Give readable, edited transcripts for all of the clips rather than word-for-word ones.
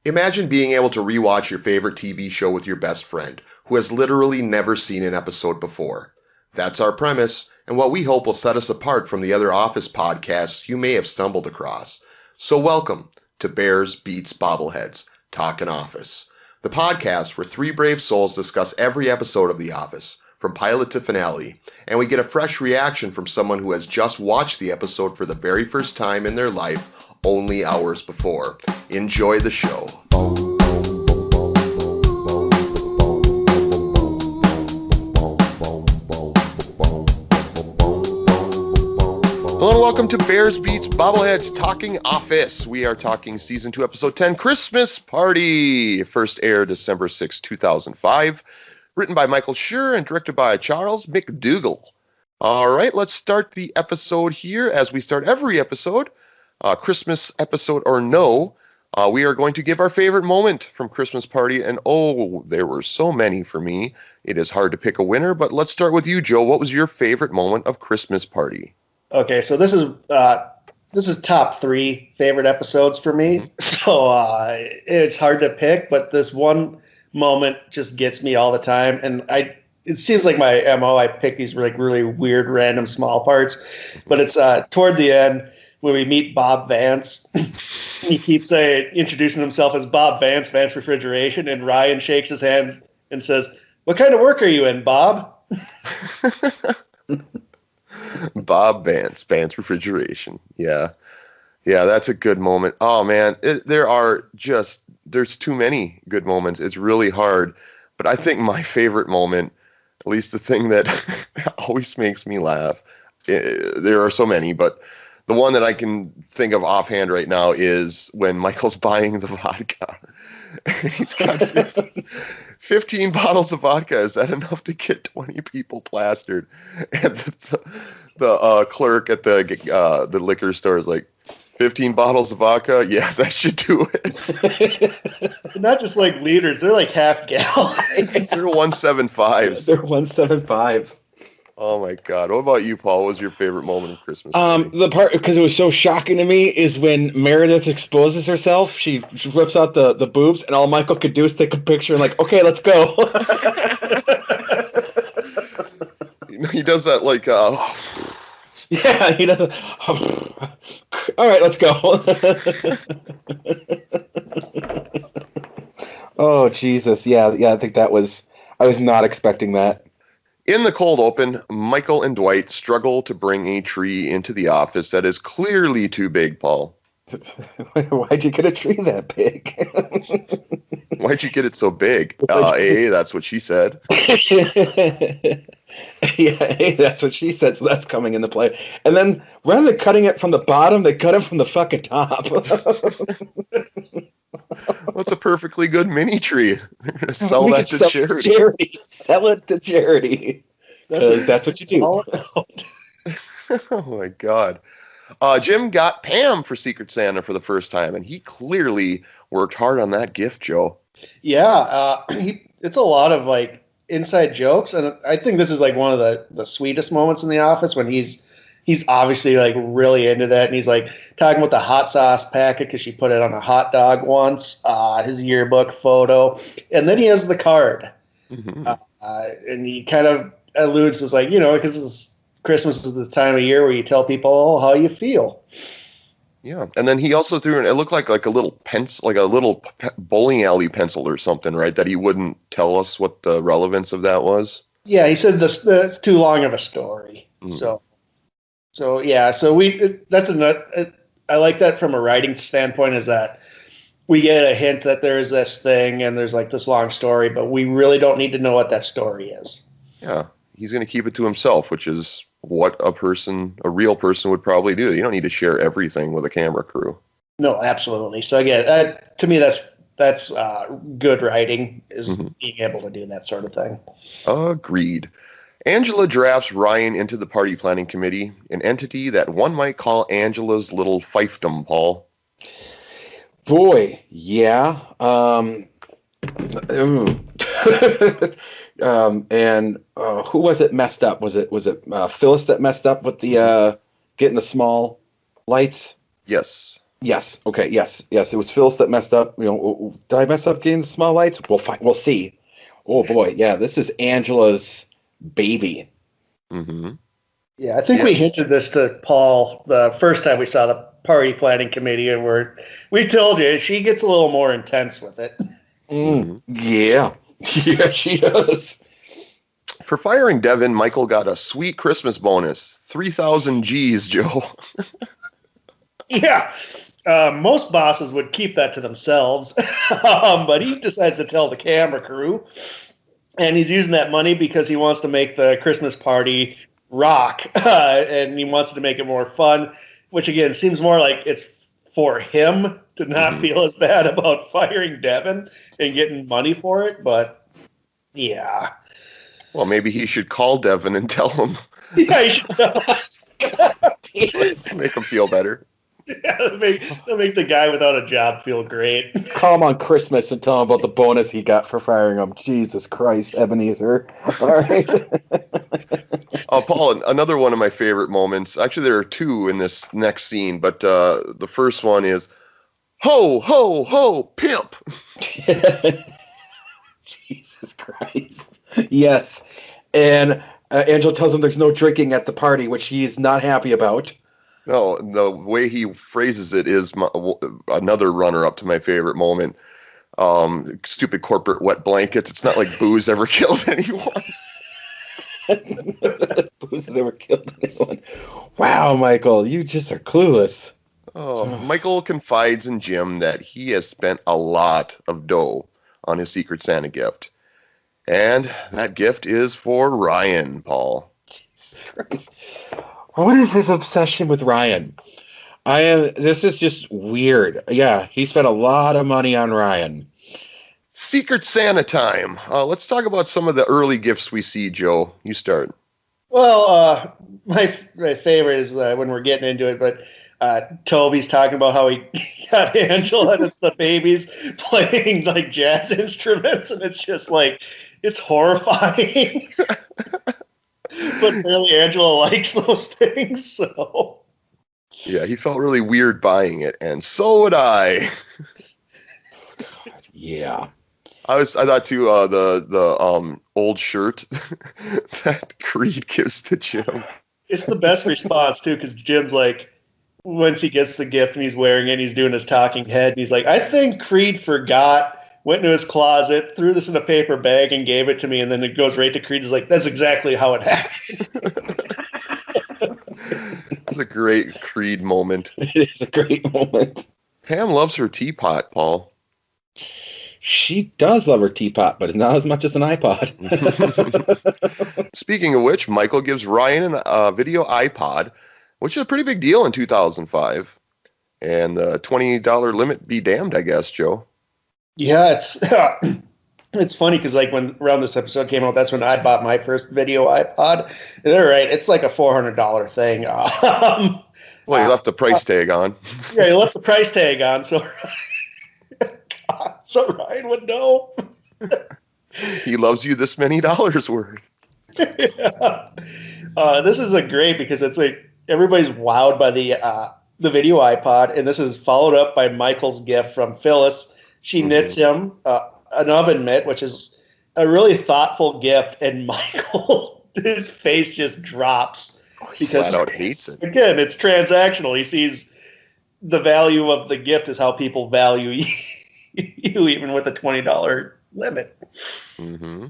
Imagine being able to rewatch your favorite TV show with your best friend, who has literally never seen an episode before. That's our premise, and what we hope will set us apart from the other Office podcasts you may have stumbled across. So welcome to Bears Beats Bobbleheads, Talkin' Office, the podcast where three brave souls discuss every episode of The Office, from pilot to finale, and we get a fresh reaction from someone who has just watched the episode for the very first time in their life only hours before. Enjoy the show. Hello and welcome to Bears Beats Bobbleheads Talking Office. We are talking Season 2, Episode 10, Christmas Party. First aired December 6, 2005. Written by Michael Schur and directed by Charles McDougall. All right, let's start the episode here as we start every episode. Christmas episode or no, we are going to give our favorite moment from Christmas Party. And oh, there were so many for me. It is hard to pick a winner, but let's start with you, Joe. What was your favorite moment of Christmas Party? Okay, so this is top 3 favorite episodes for me. Mm-hmm. So it's hard to pick, but this one moment just gets me all the time. And it seems like my MO, I pick these really weird, random small parts. But it's toward the end when we meet Bob Vance. He keeps introducing himself as Bob Vance, Vance Refrigeration. And Ryan shakes his hand and says, "What kind of work are you in, Bob?" Bob Vance, Vance Refrigeration. Yeah, that's a good moment. Oh, man, there's too many good moments. It's really hard. But I think my favorite moment, at least the thing that always makes me laugh, there are so many, but the one that I can think of offhand right now is when Michael's buying the vodka. He's got 15 bottles of vodka. Is that enough to get 20 people plastered? And the clerk at the liquor store is like, 15 bottles of vodka? Yeah, that should do it. Not just like liters. They're like half gallons. They're 175s. They're 175s. Oh my God! What about you, Paul? What was your favorite moment of Christmas? The part, because it was so shocking to me, is when Meredith exposes herself. She whips out the boobs, and all Michael could do is take a picture and like, okay, let's go. He does that like. Yeah, he does. All right, let's go. Oh Jesus! Yeah. I think I was not expecting that. In the cold open, Michael and Dwight struggle to bring a tree into the office that is clearly too big, Paul. Why'd you get a tree that big? Why'd you get it so big? That's what she said. Yeah, that's what she said, so that's coming into play. And then, rather than cutting it from the bottom, they cut it from the fucking top. What's a perfectly good mini tree? They're going to sell that to charity. Sell it to charity. That's what you do. Oh, my God. Jim got Pam for Secret Santa for the first time, and he clearly worked hard on that gift, Joe. Yeah, it's a lot of, like, inside jokes, and I think this is, like, one of the sweetest moments in The Office when he's obviously, like, really into that, and he's, like, talking about the hot sauce packet because she put it on a hot dog once, his yearbook photo, and then he has the card. Mm-hmm. And he kind of alludes to, like, because Christmas is the time of year where you tell people how you feel. Yeah, and then he also threw in, it looked like a little pencil, like a little bowling alley pencil or something, right? That he wouldn't tell us what the relevance of that was. Yeah, he said it's too long of a story. Mm. So yeah, I like that from a writing standpoint, is that we get a hint that there is this thing and there's like this long story, but we really don't need to know what that story is. Yeah, he's going to keep it to himself, which is what a real person would probably do. You don't need to share everything with a camera crew. No, absolutely. So again, to me, that's good writing, is being able to do that sort of thing. Agreed. Angela drafts Ryan into the party planning committee, an entity that one might call Angela's little fiefdom, Paul. Boy, yeah. And who was it messed up? Was it Phyllis that messed up with the getting the small lights? Yes. Yes. Okay. Yes. Yes. It was Phyllis that messed up. Did I mess up getting the small lights? We'll see. Oh boy. Yeah. This is Angela's baby. Mm-hmm. Yeah, I think we hinted this to Paul the first time we saw the party planning committee, and we told you she gets a little more intense with it. Yeah. Yeah, she does. For firing Devin, Michael got a sweet Christmas bonus, 3,000 G's, Joe. Yeah. Most bosses would keep that to themselves, but he decides to tell the camera crew, and he's using that money because he wants to make the Christmas party rock, and he wants to make it more fun, which again seems more like it's for him to not feel as bad about firing Devin and getting money for it. But yeah, well, maybe he should call Devin and tell him. Yeah, he should make him feel better. Yeah, they'll make the guy without a job feel great. Call him on Christmas and tell him about the bonus he got for firing him. Jesus Christ, Ebenezer. All right. Paul, another one of my favorite moments. Actually, there are two in this next scene, but the first one is, ho, ho, ho, pimp. Jesus Christ. Yes. And Angela tells him there's no drinking at the party, which he is not happy about. No, the way he phrases it is another runner-up to my favorite moment. Stupid corporate wet blankets. It's not like booze ever killed anyone. Booze has ever killed anyone. Wow, Michael, you just are clueless. Michael confides in Jim that he has spent a lot of dough on his Secret Santa gift. And that gift is for Ryan, Paul. Jesus Christ. What is his obsession with Ryan? This is just weird. Yeah, he spent a lot of money on Ryan. Secret Santa time. Let's talk about some of the early gifts we see, Joe. You start. Well, my favorite is when we're getting into it, but Toby's talking about how he got Angela and it's the babies playing like jazz instruments, and it's just like, it's horrifying. But apparently Angela likes those things, so. Yeah, he felt really weird buying it, and so would I. God, yeah. I thought too, the old shirt that Creed gives to Jim. It's the best response too, because Jim's like, once he gets the gift and he's wearing it, and he's doing his talking head, and he's like, I think Creed forgot, went into his closet, threw this in a paper bag, and gave it to me, and then it goes right to Creed. He's like, that's exactly how it happened. It's a great Creed moment. It is a great moment. Pam loves her teapot, Paul. She does love her teapot, but it's not as much as an iPod. Speaking of which, Michael gives Ryan a video iPod, which is a pretty big deal in 2005. And the $20 limit be damned, I guess, Joe. Yeah, it's funny because like when around this episode came out, that's when I bought my first video iPod. And they're right, it's like a $400 thing. Well, you left the price tag on. Yeah, you left the price tag on, so Ryan would know. He loves you this many dollars worth. Yeah. This is a great because it's like everybody's wowed by the video iPod, and this is followed up by Michael's gift from Phyllis. She knits him an oven mitt, which is a really thoughtful gift, and Michael, his face just drops because flat out hates it. Again, it's transactional. He sees the value of the gift is how people value you, even with a $20 limit. Mm-hmm.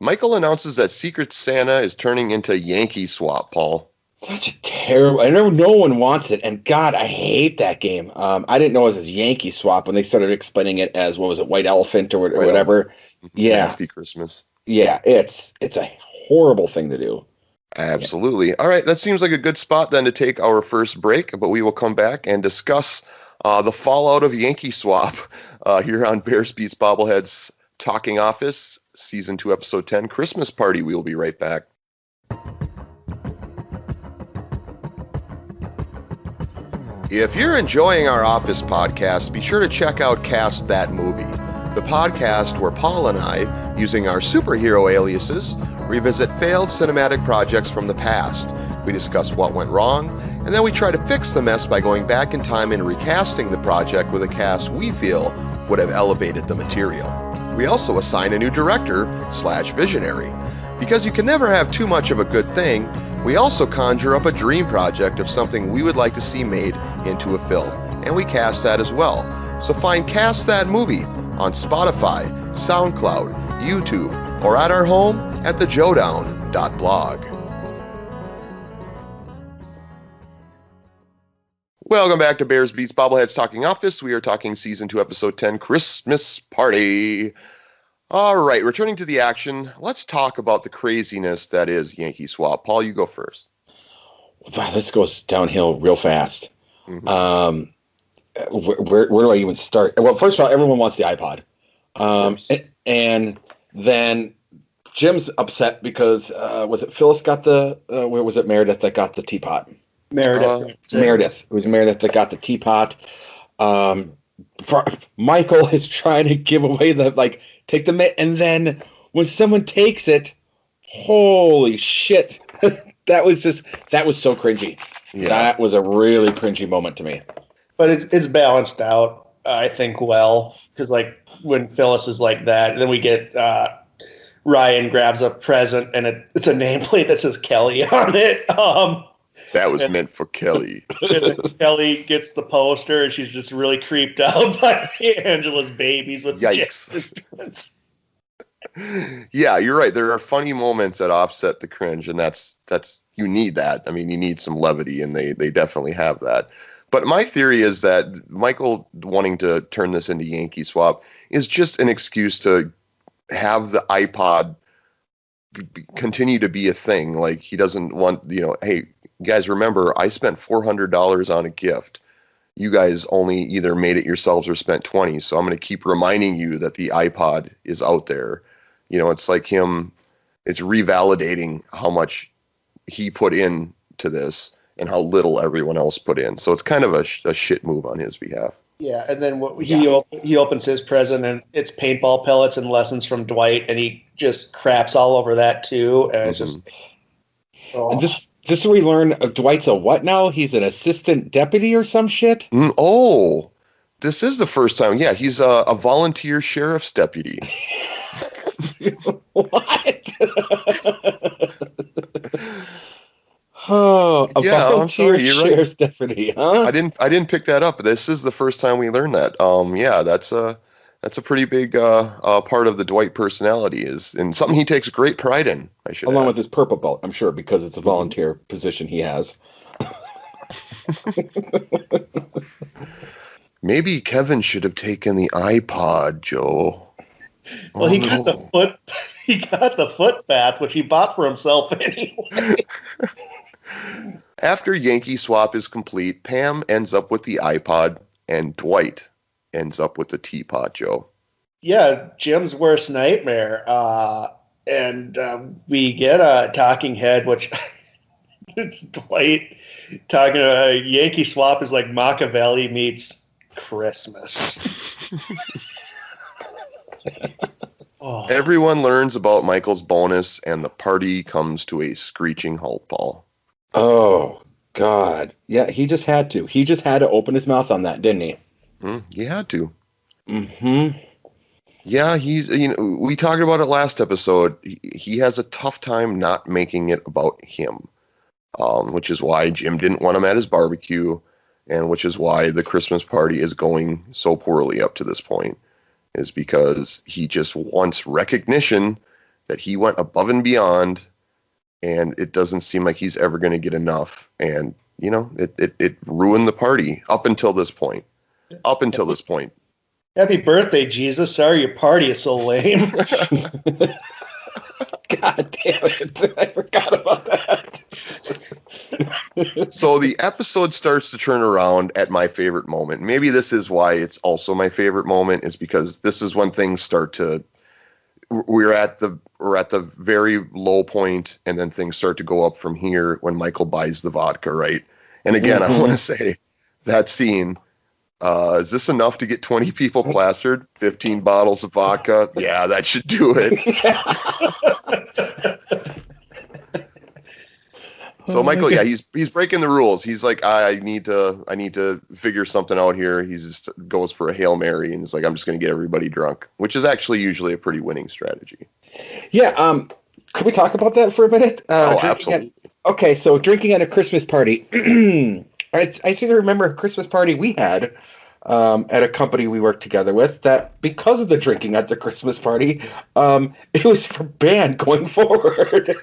Michael announces that Secret Santa is turning into Yankee Swap, Paul. Such a terrible. I know no one wants it, and God, I hate that game. I didn't know it was a Yankee Swap when they started explaining it as what was it, White Elephant or whatever. Yeah, Nasty Christmas. Yeah, it's a horrible thing to do. Absolutely. Yeah. All right, that seems like a good spot then to take our first break, but we will come back and discuss the fallout of Yankee Swap here on Bears Beats Bobbleheads Talking Office, Season 2, Episode 10, Christmas Party. We will be right back. If you're enjoying our Office podcast, be sure to check out Cast That Movie, the podcast where Paul and I, using our superhero aliases, revisit failed cinematic projects from the past. We discuss what went wrong and then we try to fix the mess by going back in time and recasting the project with a cast we feel would have elevated the material. We also assign a new director/visionary. Because you can never have too much of a good thing, we also conjure up a dream project of something we would like to see made into a film, and we cast that as well. So find Cast That Movie on Spotify, SoundCloud, YouTube, or at our home at thejoedown.blog. Welcome back to Bears Beats Bobbleheads Talking Office. We are talking Season 2, Episode 10, Christmas Party. All right, returning to the action, let's talk about the craziness that is Yankee Swap. Paul, you go first. Wow, this goes downhill real fast. Mm-hmm. Where do I even start? Well, first of all, everyone wants the iPod. And then Jim's upset because, was it Phyllis got the, where was it Meredith that got the teapot? Meredith. It was Meredith that got the teapot. Michael is trying to give away take the mitt, and then when someone takes it, holy shit. that was so cringy. Yeah. That was a really cringy moment to me. But it's balanced out, I think, well, because when Phyllis is like that, and then we get Ryan grabs a present and it's a nameplate that says Kelly on it. That was meant for Kelly. Kelly gets the poster, and she's just really creeped out by Angela's babies with yikes. Yeah, you're right. There are funny moments that offset the cringe, and that's you need that. I mean, you need some levity, and they definitely have that. But my theory is that Michael wanting to turn this into Yankee Swap is just an excuse to have the iPod continue to be a thing. Like, he doesn't want, hey, you guys, remember, I spent $400 on a gift. You guys only either made it yourselves or spent $20. So I'm going to keep reminding you that the iPod is out there. It's like him. It's revalidating how much he put into this and how little everyone else put in. So it's kind of a shit move on his behalf. Yeah, and then he opens his present, and it's paintball pellets and lessons from Dwight, and he just craps all over that too. And it's just. Oh. And this is where we learn Dwight's a what now? He's an assistant deputy or some shit? Oh, this is the first time. Yeah, he's a volunteer sheriff's deputy. What? Oh, a volunteer sheriff's deputy, huh? I didn't pick that up. This is the first time we learned that. Yeah, that's a pretty big part of the Dwight personality and something he takes great pride in. Along with his purple belt, I'm sure, because it's a volunteer position he has. Maybe Kevin should have taken the iPod, Joe. Well, he got the foot bath, which he bought for himself anyway. After Yankee Swap is complete, Pam ends up with the iPod, and Dwight ends up with the teapot, Joe. Yeah, Jim's worst nightmare. And we get a talking head, which it's Dwight talking to Yankee Swap is like Machiavelli meets Christmas. Oh. Everyone learns about Michael's bonus, and the party comes to a screeching halt, Paul. Oh, God. Yeah, he just had to. He just had to open his mouth on that, didn't he? He had to. Mm-hmm. Yeah, we talked about it last episode. He has a tough time not making it about him, which is why Jim didn't want him at his barbecue, and which is why the Christmas party is going so poorly up to this point, is because he just wants recognition that he went above and beyond, and it doesn't seem like he's ever going to get enough. And, it ruined the party up until this point. Happy birthday, Jesus. Sorry your party is so lame. God damn it. I forgot about that. So the episode starts to turn around at my favorite moment. Maybe this is why it's also my favorite moment, is because this is when things start to, we're at the very low point, and then things start to go up from here when Michael buys the vodka, right? And again, I want to say that scene, is this enough to get 20 people plastered? 15 bottles of vodka? Yeah, that should do it. So Michael, yeah, he's breaking the rules. He's like, I need to figure something out here. He just goes for a Hail Mary and he's like, I'm just going to get everybody drunk, which is actually usually a pretty winning strategy. Yeah. Could we talk about that for a minute? Absolutely. Okay, so drinking at a Christmas party. I seem to remember a Christmas party we had at a company we worked together with that because of the drinking at the Christmas party, it was banned going forward.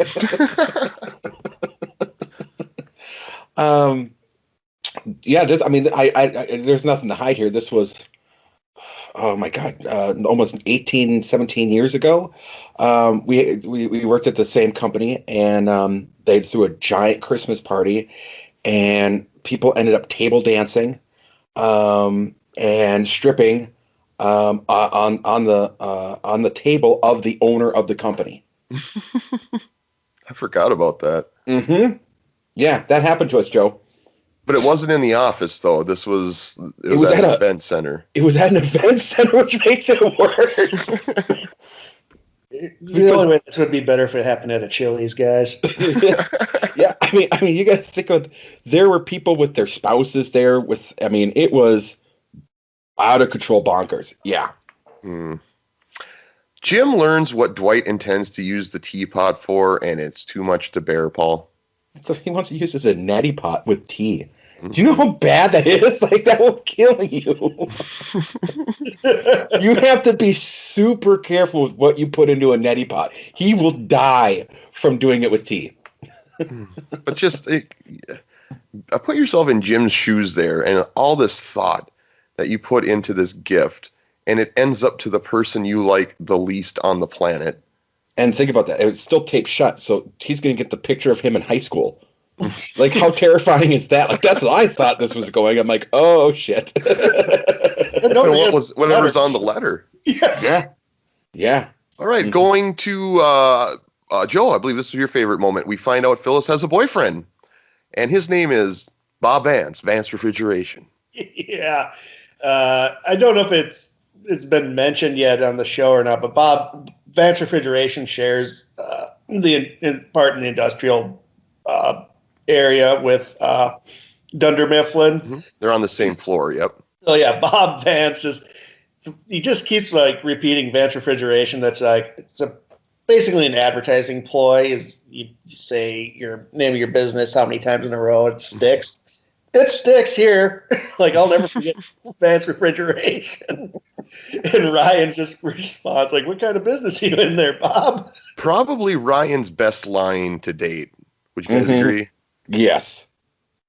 Yeah, there's nothing to hide here. This was, oh my God, almost 18, 17 years ago. We worked at the same company, and they threw a giant Christmas party, and people ended up table dancing, and stripping, on the table of the owner of the company. I forgot about that. Mm-hmm. Yeah, that happened to us, Joe. But it wasn't in the office, though. It was at an event center. It was at an event center, which makes it worse. The only way this would be better if it happened at a Chili's, guys. Yeah, I mean, you got to think of, there were people with their spouses there. It was out of control, bonkers. Yeah. Jim learns what Dwight intends to use the teapot for, and it's too much to bear, Paul. So he wants to use this as a natty pot with tea. Do you know how bad that is? Like, that will kill you. You have to be super careful with what you put into a neti pot. He will die from doing it with tea. But just put yourself in Jim's shoes there, and all this thought that you put into this gift, and it ends up to the person you like the least on the planet. And think about that. It's still taped shut, so he's going to get the picture of him in high school. Like, how terrifying is that? Like, that's what I thought this was going. I'm like, oh, shit. Whatever's on the letter. Yeah. All right, going to Joe, I believe this is your favorite moment. We find out Phyllis has a boyfriend, and his name is Bob Vance, Vance Refrigeration. Yeah. I don't know if it's been mentioned yet on the show or not, but Vance Refrigeration shares the part in the industrial area with Dunder Mifflin. Mm-hmm. They're on the same floor. Yep. So yeah, Bob Vance just keeps like repeating Vance Refrigeration. That's like basically an advertising ploy. Is you say your name of your business how many times in a row it sticks. It sticks here. Like, I'll never forget Vance Refrigeration. And Ryan's just response, like, what kind of business are you in there, Bob? Probably Ryan's best line to date. Would you guys agree? Yes.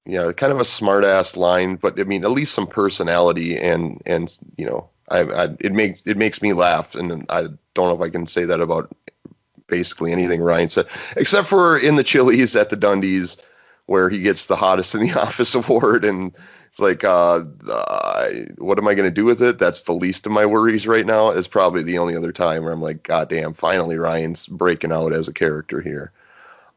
Yeah, kind of a smart-ass line, but, I mean, at least some personality, and you know, it makes me laugh, and I don't know if I can say that about basically anything Ryan said, except for in the Chili's at the Dundies, where he gets the hottest in the office award, and it's like, what am I going to do with it? That's the least of my worries right now. Is probably the only other time where I'm like, God damn, finally Ryan's breaking out as a character here.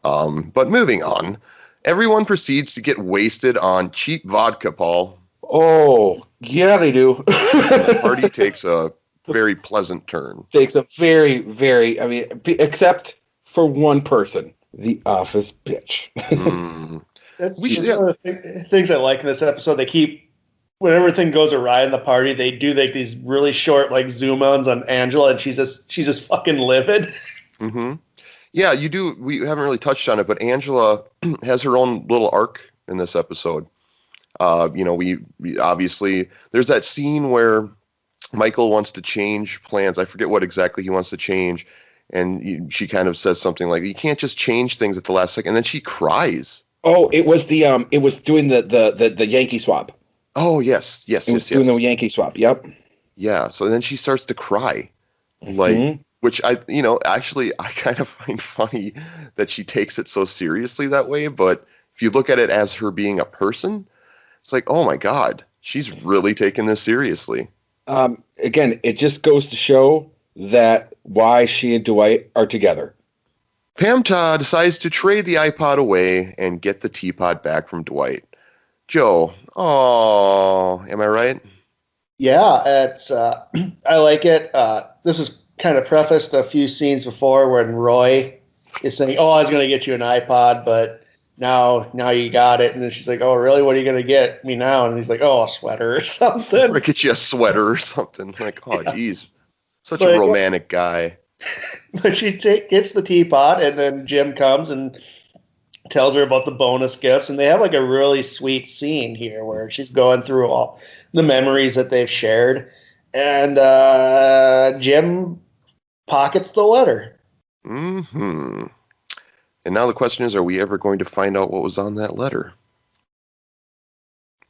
But moving on, everyone proceeds to get wasted on cheap vodka, Paul. Oh, yeah, they do. The party takes a very pleasant turn. Takes a very, very, except for one person. The office bitch. That's one of the things I like in this episode. They keep, when everything goes awry in the party, they do like these really short like zoom ins on Angela, and she's just fucking livid. Mm-hmm. Yeah, you do. We haven't really touched on it, but Angela has her own little arc in this episode. We obviously, there's that scene where Michael wants to change plans. I forget what exactly he wants to change. And she kind of says something like, you can't just change things at the last second. And then she cries. Oh, it was it was doing the Yankee Swap. Oh, yes. It was doing the Yankee Swap. Yep. Yeah. So then she starts to cry, like, which I kind of find funny that she takes it so seriously that way. But if you look at it as her being a person, it's like, oh my God, she's really taking this seriously. Again, it just goes to show that why she and Dwight are together. Pam Todd decides to trade the iPod away and get the teapot back from Dwight. Joe, am I right? Yeah, it's I like it. This is kind of prefaced a few scenes before when Roy is saying, I was going to get you an iPod, but now you got it. And then she's like, oh, really? What are you going to get me now? And he's like, oh, a sweater or something. Or get you a sweater or something. Like, oh, geez. Such a romantic guy. But she gets the teapot, and then Jim comes and tells her about the bonus gifts. And they have like a really sweet scene here where she's going through all the memories that they've shared. And Jim pockets the letter. Mm-hmm. And now the question is, are we ever going to find out what was on that letter?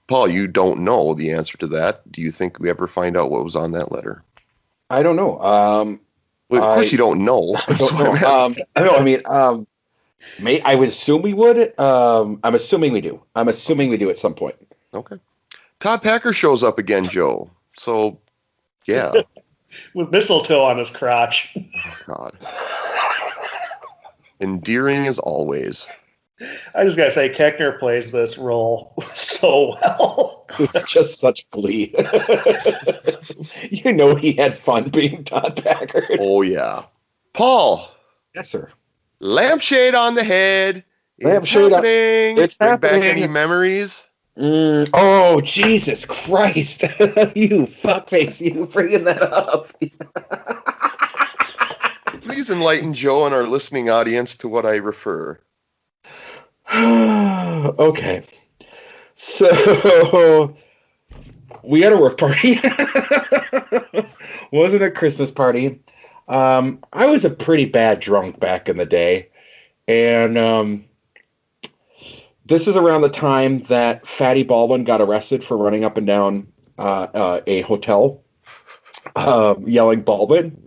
Paul, you don't know the answer to that. Do you think we ever find out what was on that letter? I don't know. Well, of course you don't know. I don't know. I don't know. I mean, I would assume we would. I'm assuming we do. I'm assuming we do at some point. Okay. Todd Packer shows up again, Joe. So, yeah. With mistletoe on his crotch. Oh, God. Endearing as always. I just gotta say, Keckner plays this role so well. It's just such glee. You know he had fun being Todd Packer. Oh, yeah. Paul. Yes, sir. Lampshade on the head. Lampshade happening. It's Bring happening. back any memories? Oh, Jesus Christ. You fuckface. You bringing that up. Please enlighten Joe and our listening audience to what I refer. Okay. So we had a work party. Wasn't a Christmas party. I was a pretty bad drunk back in the day. And this is around the time that Fatty Baldwin got arrested for running up and down a hotel, yelling Baldwin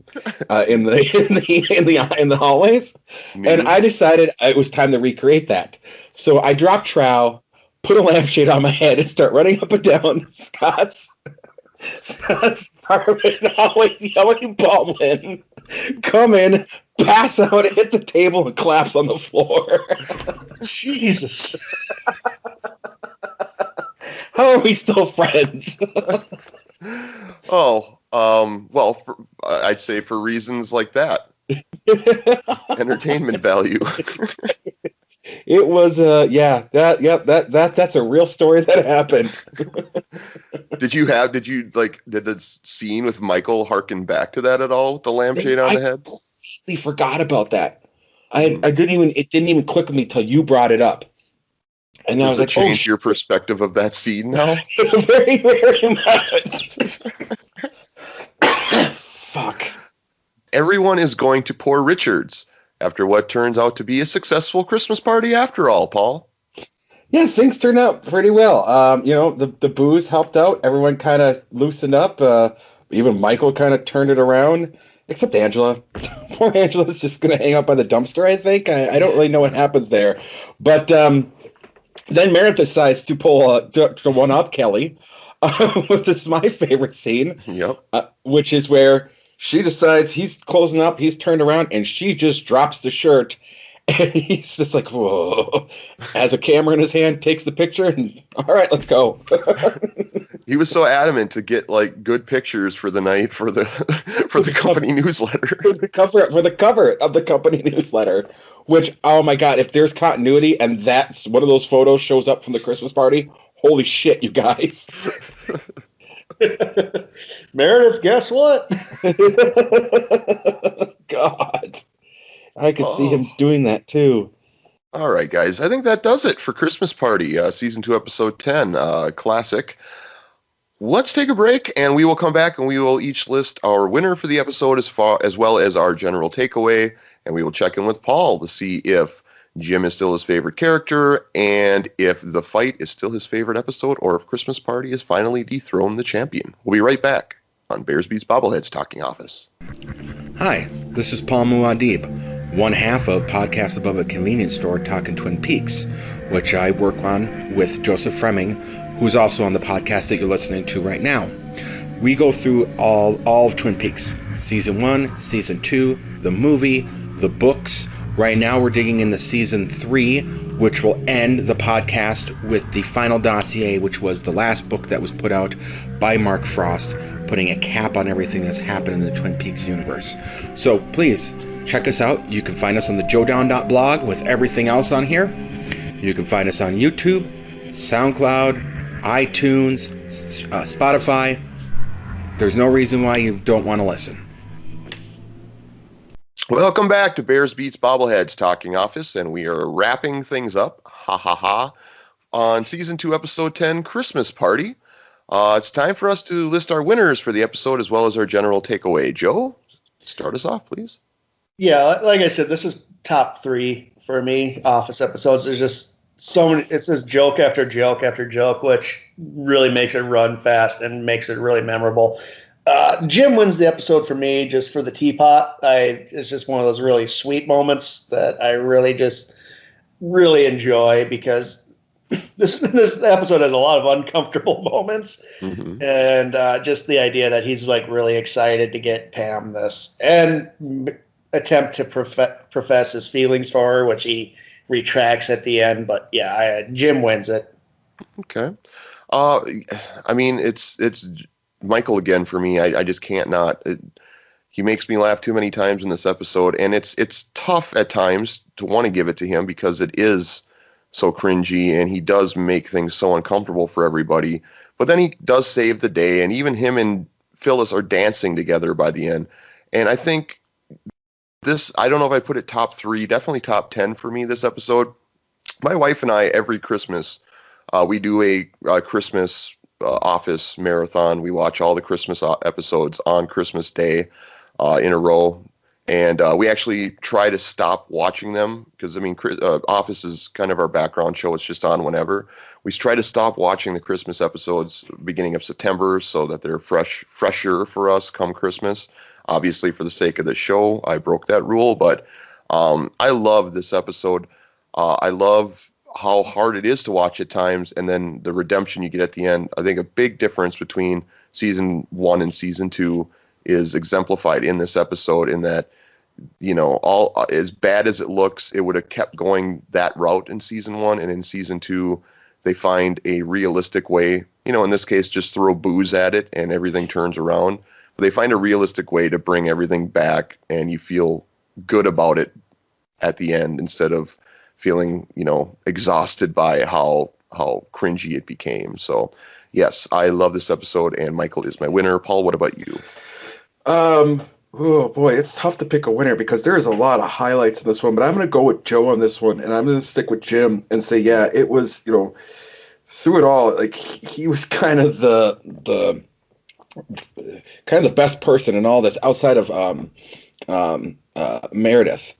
in the hallways. And I decided it was time to recreate that. So I dropped trow, put a lampshade on my head, and start running up and down Scott's apartment, always yelling Baldwin. Come in, pass out, hit the table, and collapse on the floor. Jesus. How are we still friends? Well, I'd say for reasons like that. Entertainment value. It was, that's a real story that happened. Did the scene with Michael harken back to that at all? With the lampshade on the head? I completely forgot about that. It didn't even click with me till you brought it up. And I was like, change your perspective of that scene now? Very, very much. Fuck. Everyone is going to Poor Richard's after what turns out to be a successful Christmas party after all, Paul. Yeah, things turned out pretty well. The booze helped out. Everyone kind of loosened up. Even Michael kind of turned it around, except Angela. Poor Angela's just going to hang out by the dumpster, I think. I don't really know what happens there. But then Meredith decides to pull to one up Kelly. This is my favorite scene. Yep. Which is where she decides he's closing up, he's turned around, and she just drops the shirt. And he's just like, whoa. Has a camera in his hand, takes the picture, and all right, let's go. He was so adamant to get like good pictures for the night for the company newsletter. For the cover of the company newsletter. Which, oh my God, if there's continuity and that's one of those photos shows up from the Christmas party, holy shit, you guys. Meredith, guess what? God. I could see him doing that too. All right, guys. I think that does it for Christmas Party, Season 2, Episode 10, classic. Let's take a break, and we will come back, and we will each list our winner for the episode as well as our general takeaway, and we will check in with Paul to see if Jim is still his favorite character, and if The Fight is still his favorite episode, or if Christmas Party has finally dethroned the champion. We'll be right back on Bears Beats Bobbleheads Talking Office. Hi, this is Paul Muad'Dib, one half of Podcast Above a Convenience Store Talkin' Twin Peaks, which I work on with Joseph Fremming, who's also on the podcast that you're listening to right now. We go through all of Twin Peaks, Season 1, Season 2, the movie, the books. Right now we're digging into Season 3, which will end the podcast with the final dossier, which was the last book that was put out by Mark Frost, putting a cap on everything that's happened in the Twin Peaks universe. So please, check us out. You can find us on the joedown.blog with everything else on here. You can find us on YouTube, SoundCloud, iTunes, Spotify. There's no reason why you don't want to listen. Welcome back to Bears Beats Bobbleheads Talking Office, and we are wrapping things up, on Season 2, Episode 10, Christmas Party. It's time for us to list our winners for the episode as well as our general takeaway. Joe, start us off, please. Yeah, like I said, this is top 3 for me, Office episodes. There's just so many. It's just joke after joke after joke, which really makes it run fast and makes it really memorable. Jim wins the episode for me just for the teapot. It's just one of those really sweet moments that I really enjoy because this episode has a lot of uncomfortable moments, and just the idea that he's like really excited to get Pam this and attempt to profess his feelings for her, which he retracts at the end. But yeah, Jim wins it. Okay. I mean, it's Michael again for me. I just can't not. He makes me laugh too many times in this episode, and it's tough at times to want to give it to him because it is so cringy, and he does make things so uncomfortable for everybody. But then he does save the day, and even him and Phyllis are dancing together by the end. And I think this, I don't know if I put it top 3, definitely top 10 for me this episode. My wife and I, every Christmas, we do a Christmas Office marathon. We watch all the Christmas episodes on Christmas Day in a row, and we actually try to stop watching them because I mean Office is kind of our background show. It's just on whenever. We try to stop watching the Christmas episodes beginning of September so that they're fresher for us come Christmas. Obviously, for the sake of the show, I broke that rule, but I love this episode. I love how hard it is to watch at times, and then the redemption you get at the end. I think a big difference between season 1 and season 2 is exemplified in this episode, in that, you know, all as bad as it looks, it would have kept going that route in season 1, and in season 2 they find a realistic way, you know, in this case just throw booze at it and everything turns around. But they find a realistic way to bring everything back, and you feel good about it at the end instead of feeling, you know, exhausted by how cringy it became. So, yes, I love this episode, and Michael is my winner. Paul, what about you? Oh boy, it's tough to pick a winner because there is a lot of highlights in this one, but I'm going to go with Joe on this one, and I'm going to stick with Jim and say, yeah, it was, you know, through it all, like he was kind of the best person in all this outside of Meredith.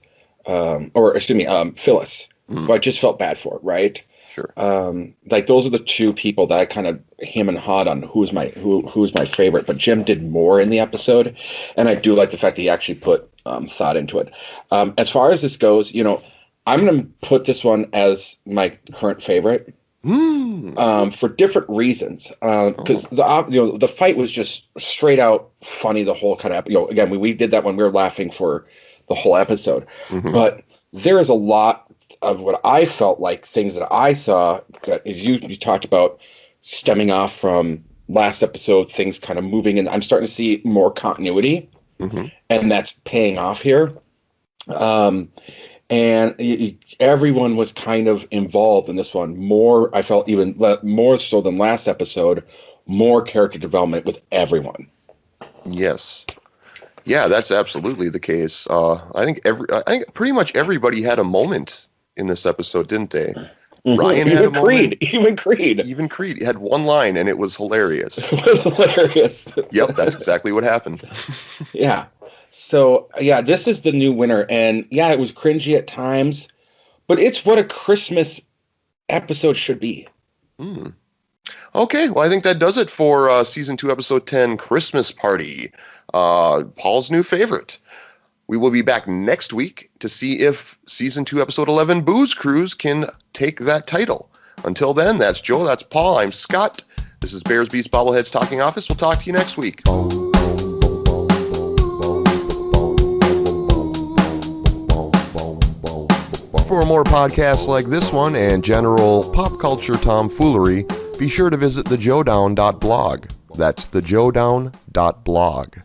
Phyllis, who I just felt bad for, right? Sure. Like those are the two people that I kind of hem and hawed on who's my favorite. But Jim did more in the episode, and I do like the fact that he actually put thought into it. As far as this goes, you know, I'm going to put this one as my current favorite for different reasons. Because the fight was just straight out funny. The whole kind of, you know, again we did that when we were laughing for the whole episode, but there is a lot of what I felt like things that I saw that, as you talked about, stemming off from last episode, things kind of moving, and I'm starting to see more continuity, and that's paying off here. And everyone was kind of involved in this one. More, I felt even more so than last episode, more character development with everyone. Yes. Yeah, that's absolutely the case. I think pretty much everybody had a moment in this episode, didn't they? Ryan had a moment. Even Creed had one line, and it was hilarious. It was hilarious. Yep, that's exactly what happened. Yeah. So, yeah, this is the new winner. And, yeah, it was cringy at times, but it's what a Christmas episode should be. Okay, well, I think that does it for Season 2, Episode 10, Christmas Party. Paul's new favorite. We will be back next week to see if Season 2, Episode 11, Booze Cruise, can take that title. Until then, that's Joe, that's Paul, I'm Scott. This is Bears Beats Bobbleheads Talking Office. We'll talk to you next week. For more podcasts like this one and general pop culture tomfoolery, be sure to visit thejoedown.blog. That's thejoedown.blog.